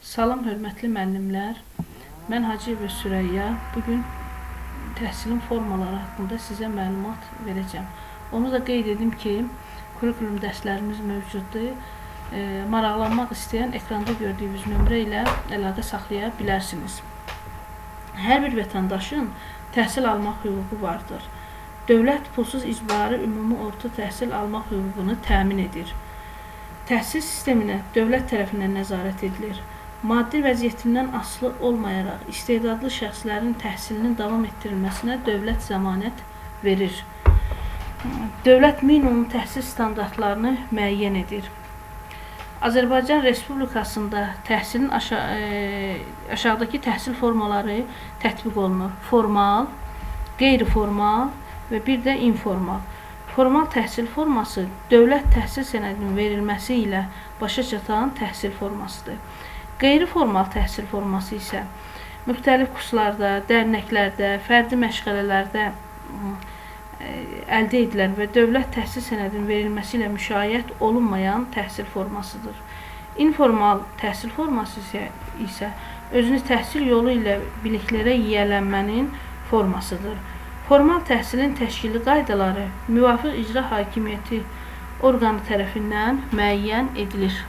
Salam hörmətli müəllimlər. Mən Hacıyeva Süreyya. Bugün təhsilin formaları haqqında sizə məlumat verəcəm. Onu da qeyd edim ki, kurikulum dərslərimiz mövcuddur. Maraqlanmaq istəyən ekranda gördüyünüz nömrə ilə əlaqə saxlaya bilərsiniz. Hər bir vətəndaşın təhsil almaq hüququ vardır. Dövlət pulsuz icbari ümumi orta təhsil almaq hüququnu təmin edir. Təhsil sisteminə dövlət tərəfindən nəzarət edilir. Maddi vəziyyətindən asılı olmayaraq istedadlı şəxslərin təhsilinin davam etdirilməsinə dövlət zəmanət verir. Dövlət minimum təhsil standartlarını müəyyən edir. Azərbaycan Respublikasında təhsilin aşağıdakı təhsil formaları tətbiq olunur. Formal, qeyri-formal və bir də informal. Formal təhsil forması dövlət təhsil sənədinin verilməsi ilə başa çatan təhsil formasıdır. Qeyri-formal təhsil forması isə müxtəlif kurslarda, dərnəklərdə, fərdi məşğələlərdə əldə edilən və dövlət təhsil sənədinin verilməsi ilə müşayiət olunmayan təhsil formasıdır. İnformal təhsil forması isə özünü təhsil yolu ilə biliklərə yiyələnmənin formasıdır. Formal təhsilin təşkili qaydaları müvafiq icra hakimiyyəti orqanı tərəfindən müəyyən edilir.